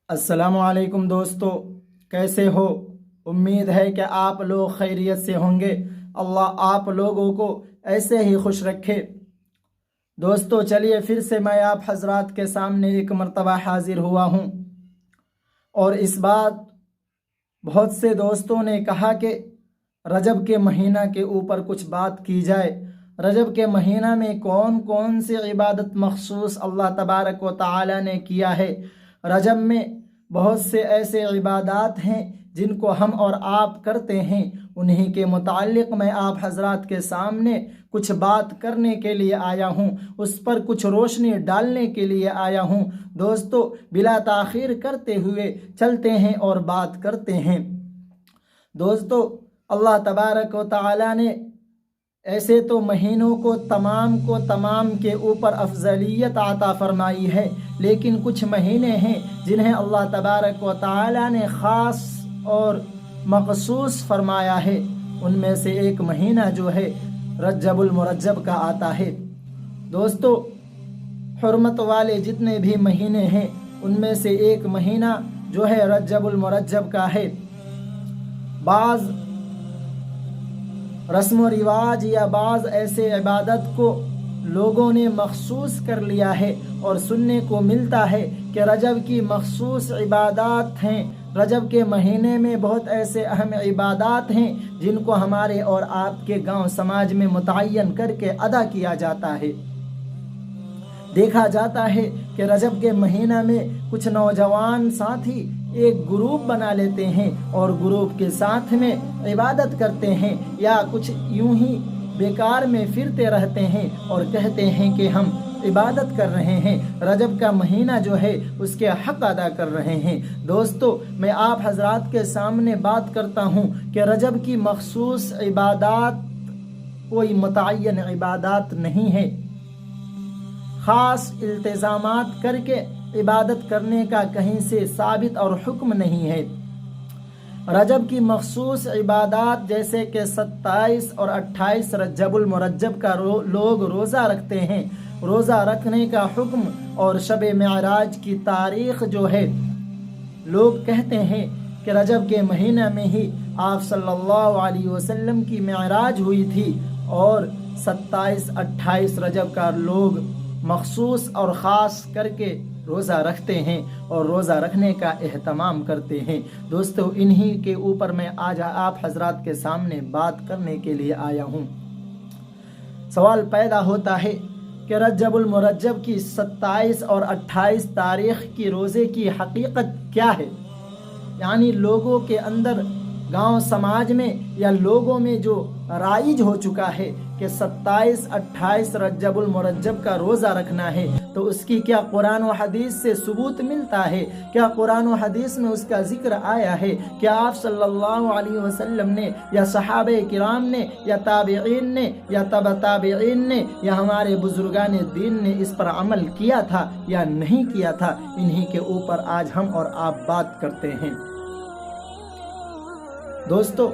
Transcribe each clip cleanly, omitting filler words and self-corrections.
अस्सलामु अलैकुम दोस्तों, कैसे हो? उम्मीद है कि आप लोग खैरियत से होंगे। अल्लाह आप लोगों को ऐसे ही खुश रखे। दोस्तों चलिए फिर से मैं आप हजरात के सामने एक मर्तबा हाजिर हुआ हूँ। और इस बात बहुत से दोस्तों ने कहा कि रजब के महीना के ऊपर कुछ बात की जाए। रजब के महीना में कौन कौन सी इबादत मखसूस अल्लाह तबारक व तआला ने किया है। रजब में बहुत से ऐसे इबादत हैं जिनको हम और आप करते हैं। उन्हीं के मुताल्लिक़ मैं आप हजरात के सामने कुछ बात करने के लिए आया हूँ, उस पर कुछ रोशनी डालने के लिए आया हूँ। दोस्तों बिला ताख़ीर करते हुए चलते हैं और बात करते हैं। दोस्तों अल्लाह तबारक व तआला ने ऐसे तो महीनों को तमाम के ऊपर अफजलियत आता फरमाई है, लेकिन कुछ महीने हैं जिन्हें अल्लाह तबारक व तआला ने ख़ास और मखसूस फरमाया है। उनमें से एक महीना जो है रजबुल मुरज्जब का आता है। दोस्तों हुर्मत वाले जितने भी महीने हैं उनमें से एक महीना जो है रजबुल मुरज्जब का है। बाज़ रस्म व रिवाज या बाज़ ऐसे इबादत को लोगों ने मखसूस कर लिया है और सुनने को मिलता है कि रजब की मखसूस इबादत हैं। रजब के महीने में बहुत ऐसे अहम इबादत हैं जिनको हमारे और आपके गांव समाज में मुतय्यन करके अदा किया जाता है। देखा जाता है कि रजब के महीना में कुछ नौजवान साथी एक ग्रुप बना लेते हैं और ग्रुप के साथ में इबादत करते हैं, या कुछ यूं ही बेकार में फिरते रहते हैं और कहते हैं कि हम इबादत कर रहे हैं, रजब का महीना जो है उसके हक़ अदा कर रहे हैं। दोस्तों मैं आप हजरात के सामने बात करता हूँ कि रजब की मखसूस इबादत कोई मुतय्यन इबादत नहीं है। ख़ास इल्तिज़ामात करके इबादत करने का कहीं से साबित और हुक्म नहीं है। रजब की मखसूस इबादत जैसे कि 27 और 28 रजबुल मुरज्जब का लोग रोज़ा रखते हैं। रोज़ा रखने का हुक्म और शब मेराज की तारीख़ जो है, लोग कहते हैं कि रजब के महीना में ही आप सल्लल्लाहु अलैहि वसल्लम की मेराज हुई थी और 27-28 रजब का लोग मखसूस और ख़ास करके रोज़ा रखते हैं और रोज़ा रखने का एहतमाम करते हैं। दोस्तों इन्हीं के ऊपर मैं आज आप हजरात के सामने बात करने के लिए आया हूँ। सवाल पैदा होता है कि रजबुल मुरज्जब की 27 और 28 तारीख़ की रोज़े की हकीकत क्या है। यानी लोगों के अंदर गांव समाज में या लोगों में जो राइज हो चुका है कि 27-28 रजबुल मुरज्जब का रोज़ा रखना है, तो उसकी क्या कुरान व हदीस से सबूत मिलता है? क्या कुरान व हदीस में उसका जिक्र आया है? क्या आप सल्लल्लाहु अलैहि वसल्लम ने या सहाबे किराम ने या ताबिईन ने या तब ताबिईन ने या हमारे बुजुर्गान दीन ने इस पर अमल किया था या नहीं किया था? इन्हीं के ऊपर आज हम और आप बात करते हैं। दोस्तों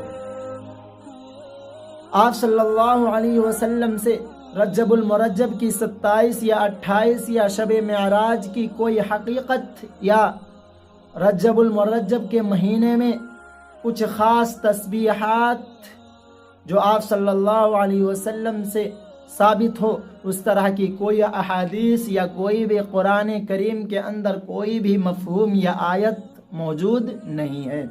आप सल्लल्लाहु अलैहि वसल्लम से रजबुल मुरज्जब की 27 या 28 या शब मेराज की कोई हकीकत या रजबुल मुरज्जब के महीने में कुछ ख़ास तस्बीहात जो आप सल्लल्लाहु अलैहि वसल्लम से साबित हो, उस तरह की कोई अहादीस या कोई भी कुरान करीम के अंदर कोई भी मफ़हूम या आयत मौजूद नहीं है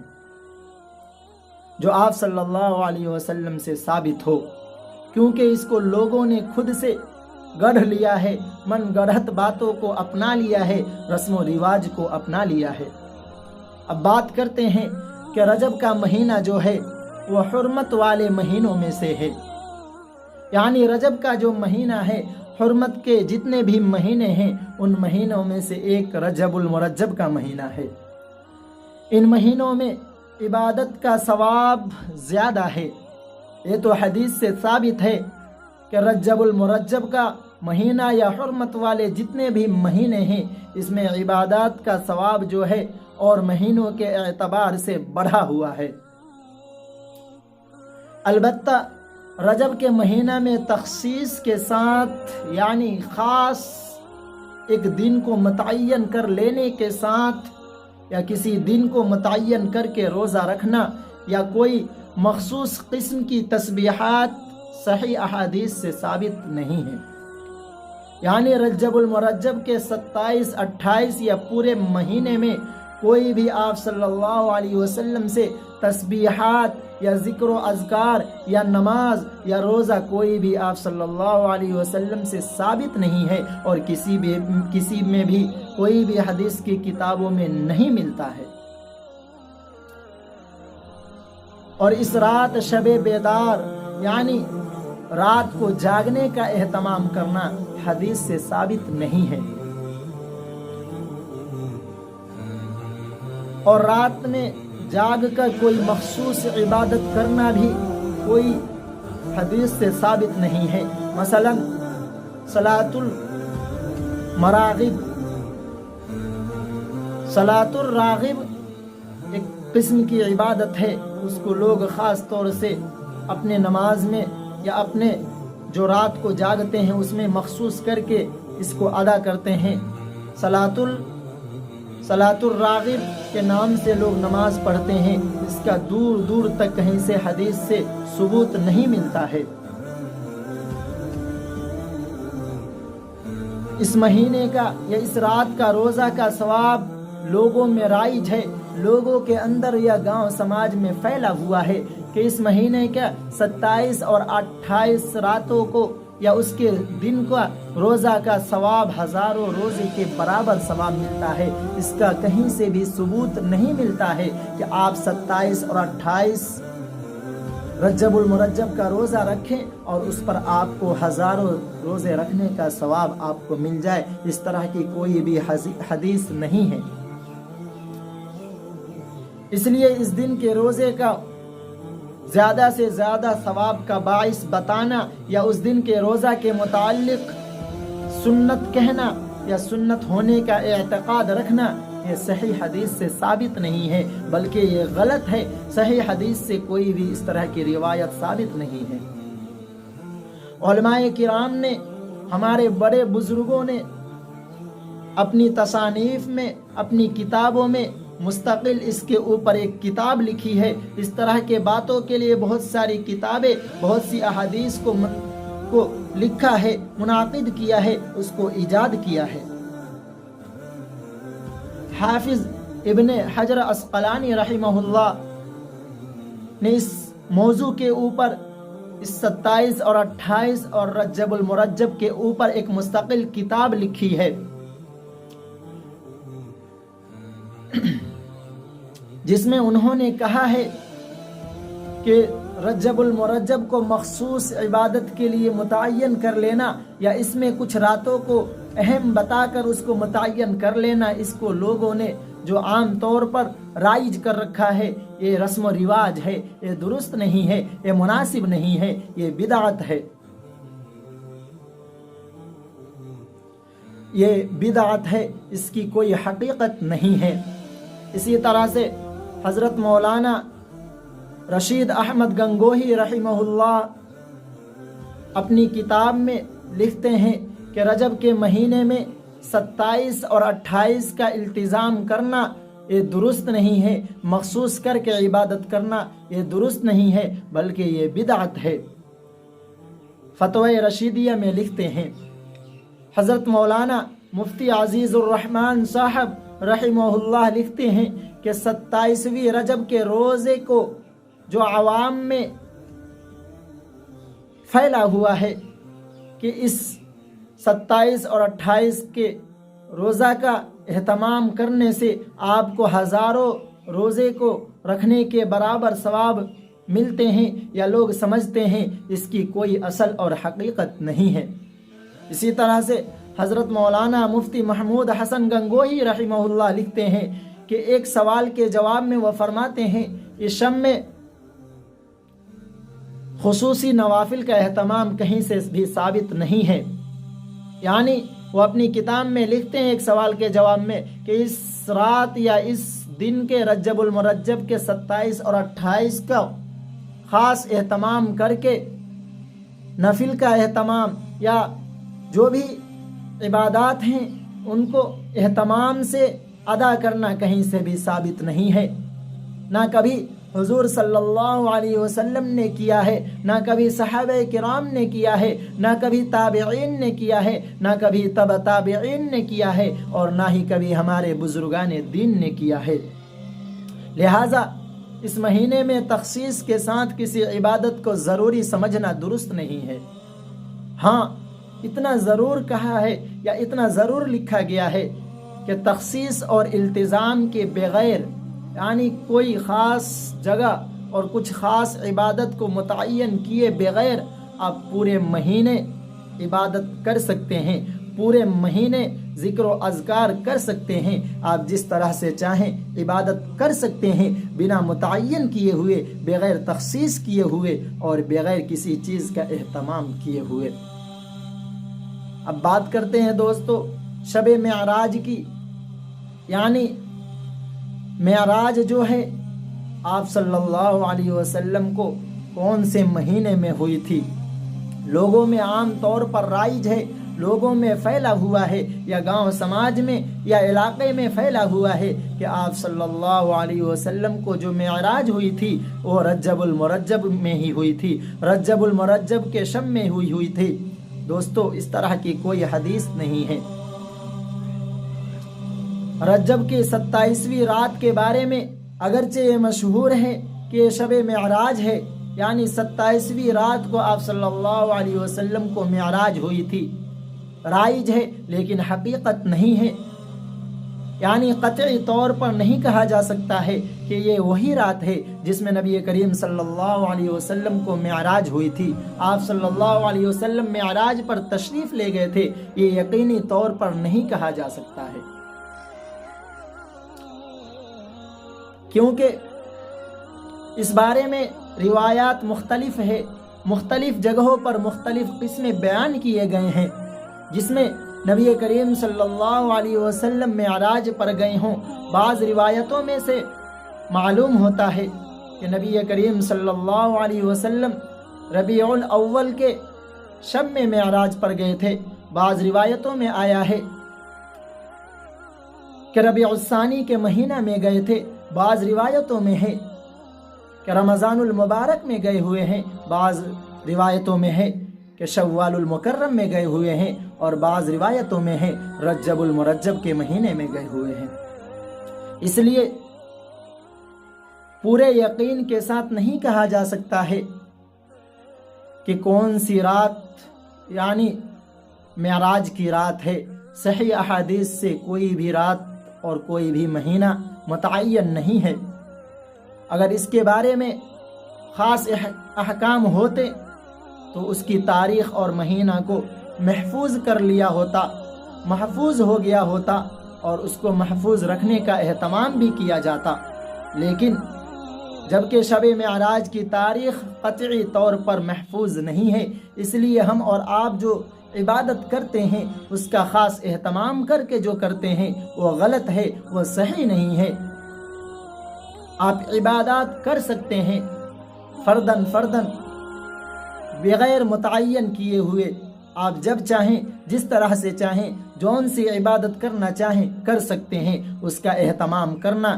जो आप सल्लल्लाहु अलैहि वसल्लम से साबित हो, क्योंकि इसको लोगों ने खुद से गढ़ लिया है, मन गढ़त बातों को अपना लिया है, रस्म व रिवाज को अपना लिया है। अब बात करते हैं कि रजब का महीना जो है वह हुर्मत वाले महीनों में से है। यानी रजब का जो महीना है, हुर्मत के जितने भी महीने हैं उन महीनों में से एक रजबुल मुरज्जब का महीना है। इन महीनों में इबादत का सवाब ज़्यादा है। ये तो हदीस से साबित है कि रजबुल मुरज्जब का महीना या हुर्मत वाले जितने भी महीने हैं इसमें इबादत का सवाब जो है और महीनों के एतबार से बढ़ा हुआ है। अलबत्ता रजब के महीना में तखसीस के साथ यानी ख़ास एक दिन को मुतय्यन कर लेने के साथ या किसी दिन को मुतय्यन करके रोज़ा रखना या कोई मखसूस किस्म की तस्बीहात सही अहादीस से साबित नहीं है। यानी रजबुल मुरज्जब के 27, 28 या पूरे महीने में कोई भी आप सल्लल्लाहु अलैहि वसल्लम से तस्बीहात या ज़िक्र अज़कार या नमाज या रोज़ा कोई भी आप सल्लल्लाहु अलैहि वसल्लम से साबित नहीं है और किसी में भी कोई भी हदीस की किताबों में नहीं मिलता है। और इस रात शबे बेदार यानी रात को जागने का एहतमाम करना हदीस से साबित नहीं है। और रात में जाग कर कोई मखसूस इबादत करना भी कोई हदीस से साबित नहीं है। मसलन सलातुल रागिब एक किस्म की इबादत है, उसको लोग ख़ास तौर से अपने नमाज में या अपने जो रात को जागते हैं उसमें मखसूस करके इसको अदा करते हैं। सलातुल रागिब के नाम से लोग नमाज पढ़ते हैं। इसका दूर दूर तक कहीं से हदीस से सबूत नहीं मिलता है। इस महीने का या इस रात का रोज़ा का सवाब लोगों में राइज है, लोगों के अंदर या गांव समाज में फैला हुआ है कि इस महीने का 27 और 28 रातों को या उसके दिन का रोज़ा का सवाब हज़ारों रोज़े के बराबर सवाब मिलता है। इसका कहीं से भी सबूत नहीं मिलता है कि आप 27 और 28 रजबुल मुरज्जब का रोज़ा रखें और उस पर आपको हज़ारों रोज़े रखने का सवाब आपको मिल जाए। इस तरह की कोई भी हदीस नहीं है। इसलिए इस दिन के रोज़े का ज़्यादा से ज़्यादा सवाब का बाइस बताना या उस दिन के रोज़ा के मुताल्लिक़ सुन्नत कहना या सुन्नत होने का एतक़ाद रखना ये सही हदीस से साबित नहीं है, बल्कि ये गलत है। सही हदीस से कोई भी इस तरह की रिवायत साबित नहीं है। उलमाए किराम ने, हमारे बड़े बुजुर्गों ने अपनी तसानीफ में, अपनी किताबों में मुस्तकिल इसके ऊपर एक किताब लिखी है। इस तरह के बातों के लिए बहुत सारी किताबें, बहुत सी अहादीस को लिखा है, मुनाकिद किया है, उसको ईजाद किया है। हाफिज इब्न हजर अस्क़लानी रहमहुल्लाह ने इस मौजू के ऊपर इस 27 और 28 और रजबुल मुरज्जब के ऊपर एक मुस्तकिल किताब लिखी है, जिसमें उन्होंने कहा है कि रजबुल मुरज्जब को मखसूस इबादत के लिए मुतय्यन कर लेना या इसमें कुछ रातों को अहम बताकर उसको मुतय्यन कर लेना, इसको लोगों ने जो आम तौर पर राइज कर रखा है, ये रस्म व रिवाज है, ये दुरुस्त नहीं है, ये मुनासिब नहीं है, ये बिदअत है। ये बिदअत है, इसकी कोई हकीकत नहीं है। इसी तरह से हज़रत मौलाना रशीद अहमद गंगोही रहमहुल्लाह अपनी किताब में लिखते हैं कि रजब के महीने में 27 और 28 का इल्तिज़ाम करना ये दुरुस्त नहीं है, मखसूस करके इबादत करना ये दुरुस्त नहीं है, बल्कि ये बिदअत है। फतवा रशीदिया में लिखते हैं, हज़रत मौलाना मुफ्ती अज़ीज़ुर रहमान साहब रहमहुल्लाह लिखते हैं कि 27वीं रजब के रोज़े को जो आवाम में फैला हुआ है कि इस 27 और 28 के रोज़ा का एहतमाम करने से आपको हज़ारों रोज़े को रखने के बराबर सवाब मिलते हैं या लोग समझते हैं, इसकी कोई असल और हकीकत नहीं है। इसी तरह से हज़रत मौलाना मुफ्ती महमूद हसन गंगोही रहमहुल्लाह लिखते हैं कि एक सवाल के जवाब में वह फरमाते हैं, इस शब में खुसूसी नवाफिल का एहतमाम कहीं से भी साबित नहीं है। यानी वो अपनी किताब में लिखते हैं एक सवाल के जवाब में कि इस रात या इस दिन के रजबुल मुरज्जब के 27 और 28 का ख़ास एहतमाम करके नफिल का एहतमाम या जो भी इबादत हैं उनको एहतमाम से अदा करना कहीं से भी साबित नहीं है। ना कभी हुजूर सल्लल्लाहु अलैहि वसल्लम ने किया है, ना कभी सहाबे किराम ने किया है, ना कभी ताबिईन ने किया है, ना कभी तब ताबिईन ने किया है, और ना ही कभी हमारे बुजुर्गान दीन ने किया है। लिहाजा इस महीने में तखसीस के साथ किसी इबादत को ज़रूरी समझना दुरुस्त नहीं है। हाँ, इतना ज़रूर कहा है या इतना ज़रूर लिखा गया है कि तखसीस और इल्तिज़ाम के बग़ैर, यानी कोई ख़ास जगह और कुछ ख़ास इबादत को मुतय्यन किए बग़ैर आप पूरे महीने इबादत कर सकते हैं, पूरे महीने ज़िक्र व अज़कार कर सकते हैं। आप जिस तरह से चाहें इबादत कर सकते हैं, बिना मुतय्यन किए हुए, बग़ैर तखसीस किए हुए और बग़ैर किसी चीज़ का एहतमाम किए हुए। अब बात करते हैं दोस्तों शब मेराज की। यानी मेराज जो है आप सल्लल्लाहु अलैहि वसल्लम को कौन से महीने में हुई थी? लोगों में आम तौर पर राइज है, लोगों में फैला हुआ है, या गांव समाज में या इलाके में फैला हुआ है कि आप सल्लल्लाहु अलैहि वसल्लम को जो मेराज हुई थी वो रज्जबुल मुरज्जब में ही हुई थी, रज्जबुल मुरज्जब के शब में हुई थी। दोस्तों, इस तरह की कोई हदीस नहीं है। रज्जब की 27वीं रात के बारे में अगरचे ये मशहूर है कि ये शब मेराज है, यानी 27वीं रात को आप सल्लल्लाहु अलैहि वसल्लम को मेराज हुई थी। राइज है लेकिन हकीकत नहीं है, यानी कतई तौर पर नहीं कहा जा सकता है कि ये वही रात है जिसमें नबी करीम सल्लल्लाहु अलैहि वसल्लम को मेराज हुई थी। आप सल्लल्लाहु अलैहि वसल्लम मेराज पर तशरीफ ले गए थे, ये यकीनी तौर पर नहीं कहा जा सकता है, क्योंकि इस बारे में रिवायात मुख्तलिफ है, मुख्तलिफ जगहों पर मुख्तलिफ किस्में बयान किए गए हैं, जिसमें नबी करीम सल्लल्लाहु अलैहि वसल्लम मेराज पर गए हों। बाज़ रिवायतों में से मालूम होता है कि नबी करीम सल्लल्लाहु अलैहि वसल्लम रबीउल अव्वल के शब में मेराज पर गए थे। बाज़ रिवायतों में आया है कि रबीउल सानी के महीना में गए थे। बाज़ रिवायतों में है कि रमज़ानुल मुबारक में गए हुए हैं, बाज़ रिवायतों में है कि शव्वालुल मुकर्रम में गए हुए हैं, और बाज़ रिवायतों में है रज्जबुल मुरज्जब के महीने में गए हुए हैं। इसलिए पूरे यकीन के साथ नहीं कहा जा सकता है कि कौन सी रात यानी मेराज की रात है। सही अहादीस से कोई भी रात और कोई भी महीना मुतय्यन नहीं है। अगर इसके बारे में ख़ास अहकाम होते तो उसकी तारीख़ और महीना को महफूज कर लिया होता, महफूज हो गया होता, और उसको महफूज रखने का एहतमाम भी किया जाता। लेकिन जबकि शब मेराज की तारीख़ क़तई तौर पर महफूज नहीं है, इसलिए हम और आप जो इबादत करते हैं उसका ख़ास एहतमाम करके जो करते हैं वो गलत है, वो सही नहीं है। आप इबादत कर सकते हैं फ़र्दन फ़र्दन बग़ैर मुतय्यन किए हुए, आप जब चाहें जिस तरह से चाहें जौन सी इबादत करना चाहें कर सकते हैं। उसका एहतमाम करना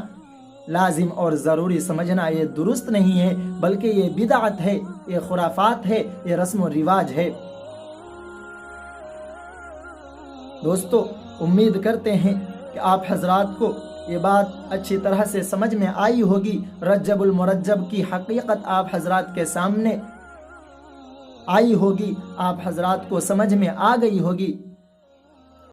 लाजिम और ज़रूरी समझना ये दुरुस्त नहीं है, बल्कि ये बिदअत है, ये खुराफात है, ये रस्म व रिवाज है। दोस्तों, उम्मीद करते हैं कि आप हजरात को ये बात अच्छी तरह से समझ में आई होगी। रज्जबुल मुरज्जब की हकीकत आप हजरात के सामने आई होगी, आप हजरात को समझ में आ गई होगी।